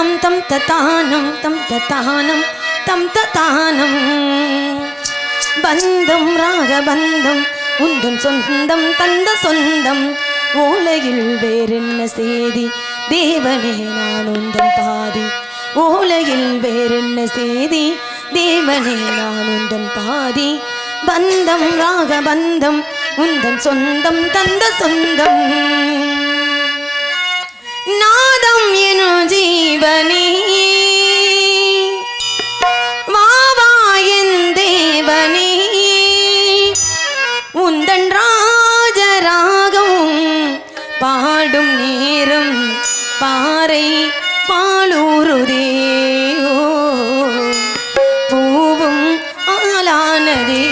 தம் தத்தானம் தம் தத்தானம் தம் தத்தானம் பந்தம் ராகபந்தம் உந்தன் சொந்தம் தந்த சொந்தம் ஓலையில் வேறென்ன செய்தி தேவனே நான் உந்தன் பாதி ஓலையில் வேறென்ன செய்தி தேவனே நான் உந்தன் பாதி பந்தம் ராகபந்தம் உந்தன் சொந்தம் தந்த சொந்தம் நாதம் எனும் ஜீவனே வாவா என் தேவனே உந்தன் ராஜராகம் பாடும் நேரம் பாறை பாலூருதே பூவும் ஆளானதே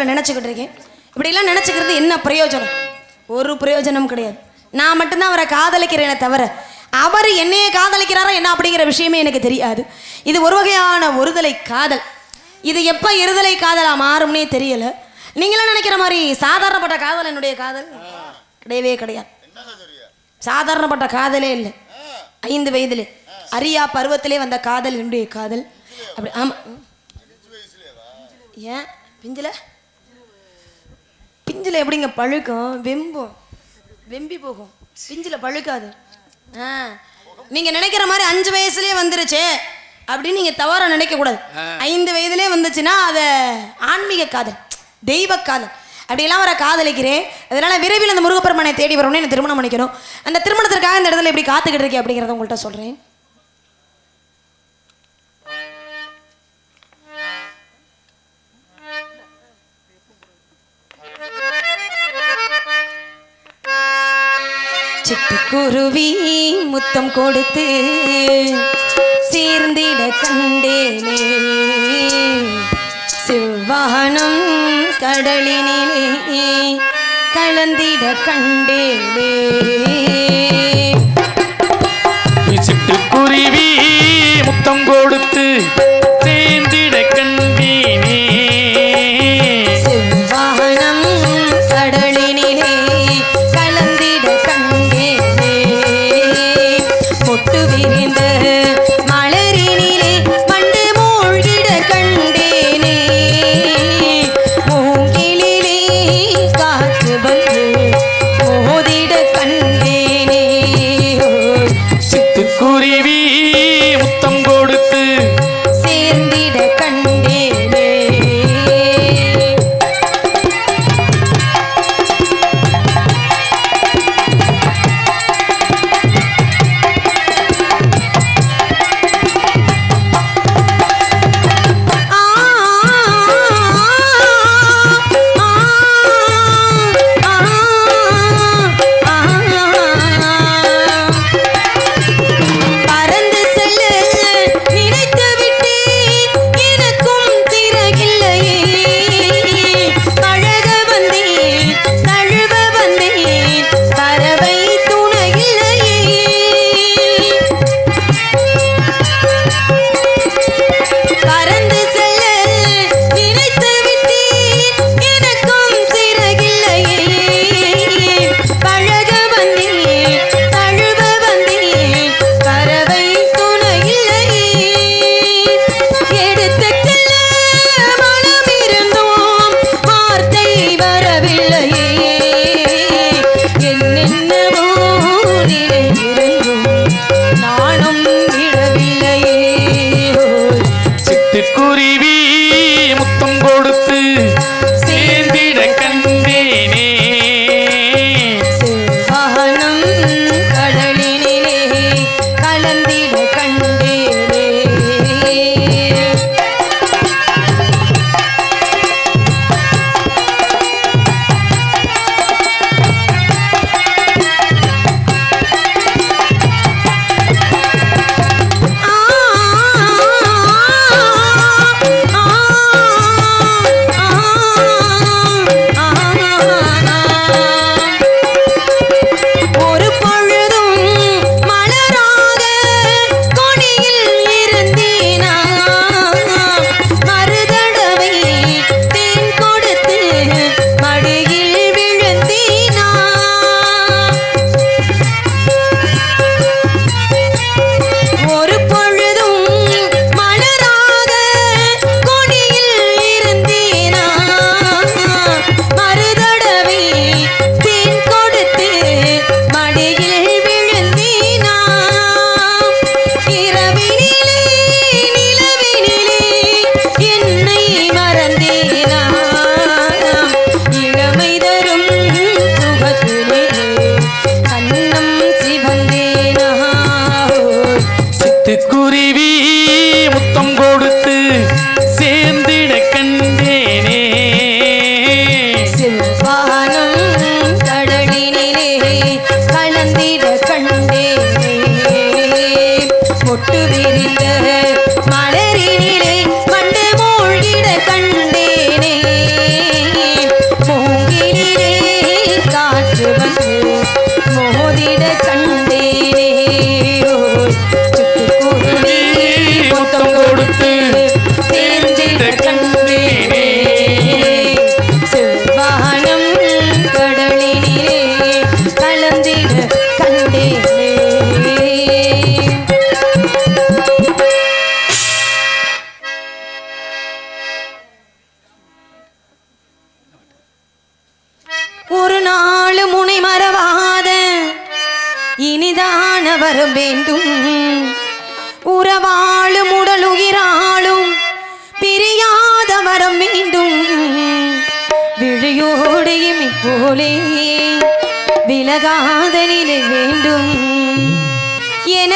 நினைச்சுக்கிட்டு இருக்கேன். இப்படிலாம் நினைச்சுக்கிறது என்ன பிரயோஜனம்? ஒரு பிரயோஜனம் கிடையாது. நான் மட்டும்தான் அவரை காதலிக்கிறேனே தவிர அவர் என்னையே காதலிக்கிறாரா என்ன அப்படிங்கிற விஷயமே எனக்கு தெரியாது. இது ஒரு வகையான ஒருதலை காதல். இது எப்போ இருதலை காதலா மாறும்னே தெரியல. நீங்களும் நினைக்கிற மாதிரி சாதாரணப்பட்ட காதல் என்னுடைய காதல் கிடையவே கிடையாது. சாதாரணப்பட்ட காதலே இல்லை. 5 வயதிலே அரியா பருவத்திலே வந்த காதல் என்னுடைய காதல். அப்படி ஆமாம். ஏன் பிஞ்சில் பிஞ்சில் எப்படிங்க பழுக்கும்? வெம்பி போகும். பிஞ்சில் பழுக்காது. நீங்கள் நினைக்கிற மாதிரி 5 வயசுலேயே வந்துருச்சு அப்படின்னு நீங்கள் தவற நினைக்கக்கூடாது. 5 வயதுலேயே வந்துச்சுன்னா அதை ஆன்மீக காதல், தெய்வ காதல் அப்படியெல்லாம் வர காதலிக்கிறேன். அதனால் விரைவில் அந்த முருகப்பெருமானை தேடி வரணும்னு எனக்கு திருமணம் பண்ணிக்கணும். அந்த திருமணத்திற்காக இந்த இடத்துல எப்படி காத்துக்கிட்டு இருக்கேன் அப்படிங்கிறத உங்கள்கிட்ட சொல்கிறேன். சிட்டுக்குருவி முத்தம் கொடுத்து சேர்ந்திட கண்டேனே, செவ்வானம் கடலினிலே கலந்திட கண்டேனே. சிட்டுக்குருவி முத்தம் கொடுத்து சேர்ந்திட கண்டேனே. செவ்வானம் கடலினிலே கலந்திட கண்டேனே. பொட்டு விரிந்த மலரினிலே பண்டு மூழ்கிட கண்டேனே. மூங்கிலிலே காற்று வந்து மோதிட கண்டேனே. சிட்டுக்குருவி முத்தம் கொடுத்து சேர்ந்திட கண்டேனே. பறந்து செல்ல நினைத்து விட்டேன், எனக்கும் சிறகில்லையே. பழக வந்தேன், தழுவ வந்தேன், பறவை துணையில்லையே. பறந்து செல்ல நினைத்து விட்டேன், எனக்கும் சிறகில்லையே. பழக வந்தேன், தழுவ வந்தேன், பறவை துணையில்லையே. எடுத்துச் செல்ல மனம் இருந்தோம், வார்த்தை வரவில்லையே. என்னென்னவோ நினைவிருந்தும் நானும் விடவில்லையே. சிட்டுக்குருவி முத்தம் கொடுத்து சேர்ந்திட கண்டேனே. செவ்வானம் கடலினிலே கலந்திட கண்டேனே. ஒரு பொழுதும் மலராக கொடியில் இருந்தீனா, மறுதடவை தேன் கொடுத்து மடியில் விழுந்தீனா. ஒரு பொழுதும் மலராக கொடியில் இருந்தீனா, மறுதடவை தேன் கொடுத்து மடியில் விழுந்தீனா. இரவினிலே நிலவினிலே என்னை மறந்தீனா. இளமை தரும் சுகத்திலே கண்ணம் சிவந்தேனா. சிட்டுக்குருவி முத்தம் கொடுத்து சேர்ந்திட கண்டேனே. செவ்வானம் கடலினிலே கலந்திட கண்டேனே. பொட்டு விரிந்த மலரினிலே மண்டு மூழ்கிட கண்டேனே. மூங்கிலிலே காற்று வந்து மோதிட கண்டேனே. சிட்டுக்குருவி முத்தம் கொடுத்து சேர்ந்திட கண்டேனே. செவ்வானம் கடலினிலே கலந்திட கண்டேனே. ஒரு நாள் முனை மறவாத இனிதான வரம் வேண்டும். உறவாளும் உடலுயிராளும் பிரியாத வரம் வேண்டும். விழியோடு இமைப்போலே விலகாத நிலை வேண்டும். என